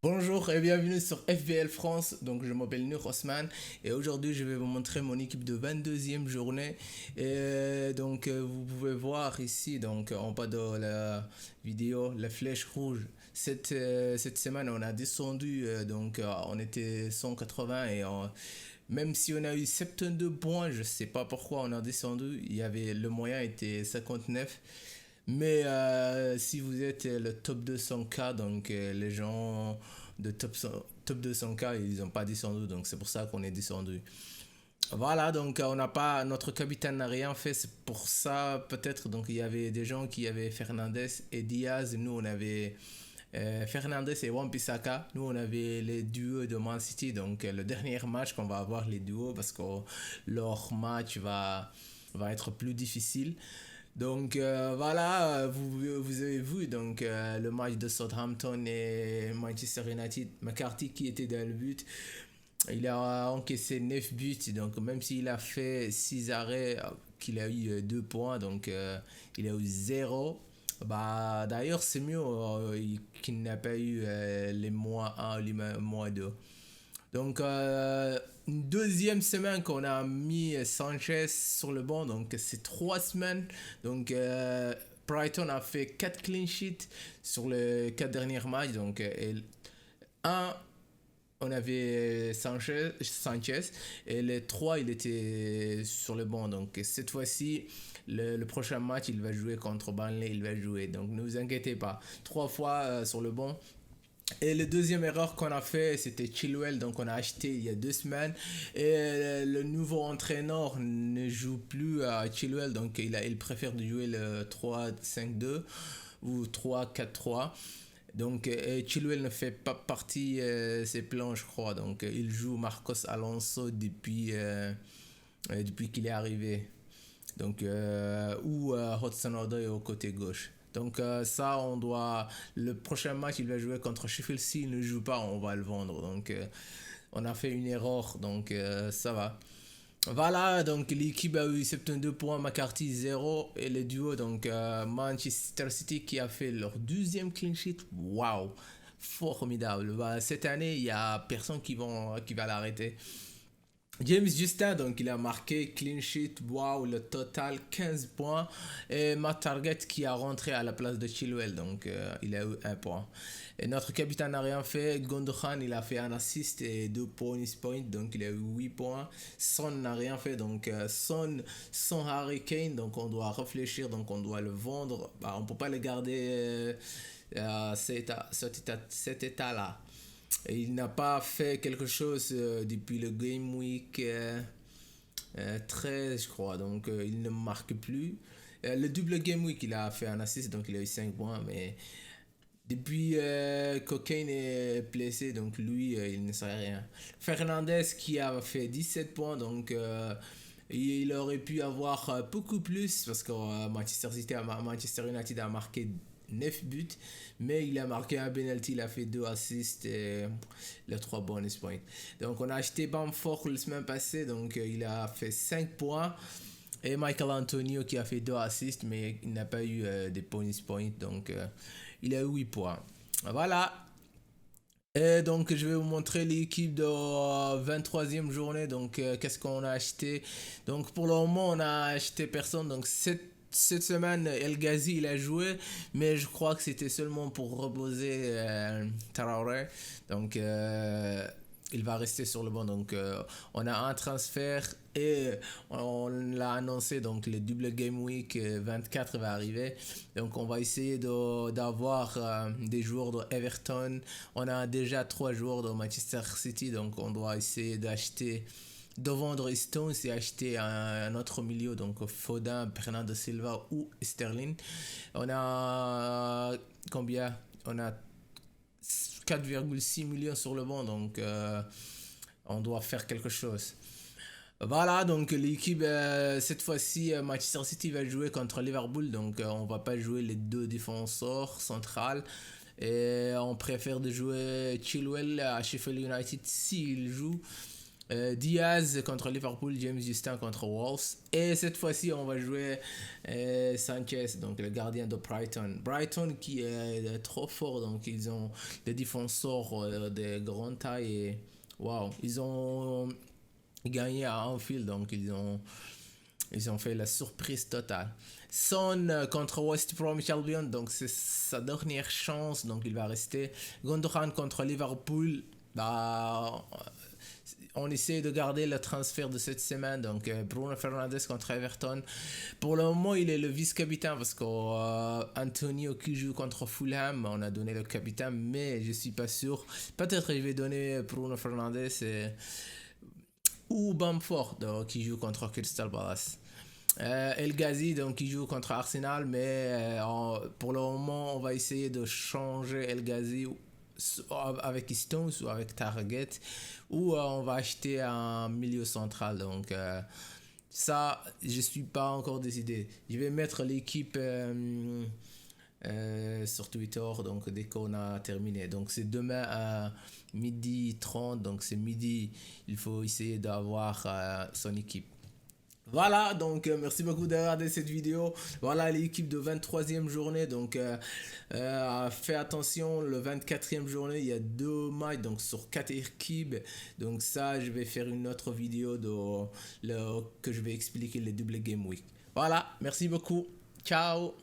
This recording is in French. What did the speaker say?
Bonjour et bienvenue sur FBL France. Donc je m'appelle Nur Osman et aujourd'hui je vais vous montrer mon équipe de 22e journée. Vous pouvez voir ici donc en bas de la vidéo la flèche rouge. Cette semaine on a descendu on était 180 même si on a eu 72 points, je sais pas pourquoi on a descendu. Le moyen était 59. Mais si vous êtes le top 200K, les gens de top 200K, ils n'ont pas descendu, donc c'est pour ça qu'on est descendu. Voilà, on n'a pas, notre capitaine n'a rien fait, c'est pour ça peut-être, donc il y avait des gens qui avaient Fernandez et Diaz, nous on avait Fernandez et Wan-Bissaka, nous on avait les duos de Man City, le dernier match qu'on va avoir les duos parce que leur va être plus difficile. Vous avez vu le match de Southampton et Manchester United. McCarthy qui était dans le but, il a encaissé 9 buts. Donc même s'il a fait 6 arrêts, qu'il a eu 2 points, il a eu 0. Bah, d'ailleurs, c'est mieux qu'il n'a pas eu les moins 1 ou les moins 2. Une deuxième semaine qu'on a mis Sanchez sur le banc, donc c'est 3 semaines. Brighton a fait 4 clean sheets sur les 4 derniers matchs. Un, on avait Sanchez et les 3, il était sur le banc. Donc, cette fois-ci, le prochain match, il va jouer contre Burnley, il va jouer. Donc, ne vous inquiétez pas. 3 fois sur le banc. Et la deuxième erreur qu'on a fait, c'était Chilwell, donc on a acheté il y a 2 semaines. Et le nouveau entraîneur ne joue plus à Chilwell, donc il préfère de jouer le 3-5-2 ou 3-4-3. Chilwell ne fait pas partie de ses plans, je crois. Il joue Marcos Alonso depuis qu'il est arrivé. Hudson Odoi au côté gauche. Le prochain match, il va jouer contre Sheffield. S'il ne joue pas, on va le vendre. On a fait une erreur, ça va. Voilà, donc l'équipe a eu 72 points, McCarthy 0 et le duo, Manchester City qui a fait leur deuxième clean sheet. Waouh, formidable. Bah, cette année, il n'y a personne qui va l'arrêter. James Justin, donc il a marqué clean sheet, wow, le total 15 points. Et Matt Target qui a rentré à la place de Chilwell, il a eu 1 point. Et notre capitaine n'a rien fait. Gondohan, il a fait un assist et 2 points, donc il a eu 8 points. Son n'a rien fait, Son Harry Kane, donc on doit réfléchir, donc on doit le vendre. Bah, on peut pas le garder cet état-là. Et il n'a pas fait quelque chose depuis le Game Week 13, je crois. Il ne marque plus. Le double Game Week, il a fait un assist, donc il a eu 5 points. Mais depuis Cocaine est blessé, donc lui, il ne sait rien. Fernandez qui a fait 17 points, il aurait pu avoir beaucoup plus parce que Manchester United a marqué 9 buts, mais il a marqué un penalty, il a fait 2 assists et les 3 bonus points. Donc on a acheté Bamford la semaine passée, il a fait 5 points. Et Michael Antonio qui a fait 2 assists, mais il n'a pas eu des bonus points, il a eu 8 points. Voilà. Et je vais vous montrer l'équipe de 23e journée. Qu'est-ce qu'on a acheté? Pour le moment, on a acheté personne. Cette semaine, El Ghazi, il a joué, mais je crois que c'était seulement pour reposer Traoré. Il va rester sur le banc. On a un transfert et on l'a annoncé. Le double game week 24 va arriver. On va essayer d'avoir des joueurs de Everton. On a déjà 3 joueurs de Manchester City. On doit essayer de vendre Stones et acheter un autre milieu, Foden, Bernardo Silva ou Sterling. On a combien? On a 4,6 millions sur le banc, on doit faire quelque chose. Voilà, l'équipe, cette fois-ci, Manchester City va jouer contre Liverpool, on va pas jouer les 2 défenseurs centrales. Et on préfère de jouer Chilwell à Sheffield United s'il joue. Diaz contre Liverpool, James Justin contre Wolves. Et cette fois-ci, on va jouer Sanchez, donc le gardien de Brighton. Brighton qui est trop fort, donc ils ont des défenseurs de grande taille. Et waouh, ils ont gagné à Anfield, donc ils ont fait la surprise totale. Son contre West Bromwich Albion, donc c'est sa dernière chance, donc il va rester. Gundogan contre Liverpool, bah, on essaie de garder le transfert de cette semaine. Donc Bruno Fernandes contre Everton. Pour le moment, il est le vice-capitaine parce qu'Antonio qui joue contre Fulham, on a donné le capitaine, mais je suis pas sûr. Peut-être que je vais donner Bruno Fernandes ou Bamford qui joue contre Crystal Palace. El Ghazi donc qui joue contre Arsenal, mais pour le moment on va essayer de changer El Ghazi avec Stones ou avec Target, ou on va acheter un milieu central. Donc ça je suis pas encore décidé. Je vais mettre l'équipe sur Twitter donc dès qu'on a terminé. Donc c'est demain à midi 30, donc c'est midi, il faut essayer d'avoir son équipe. Voilà, donc merci beaucoup de regarder cette vidéo. Voilà l'équipe de 23e journée. Donc fais attention, le 24e journée, il y a 2 matchs donc sur 4 équipes. Donc ça, je vais faire une autre vidéo que je vais expliquer les double game week. Voilà, merci beaucoup. Ciao.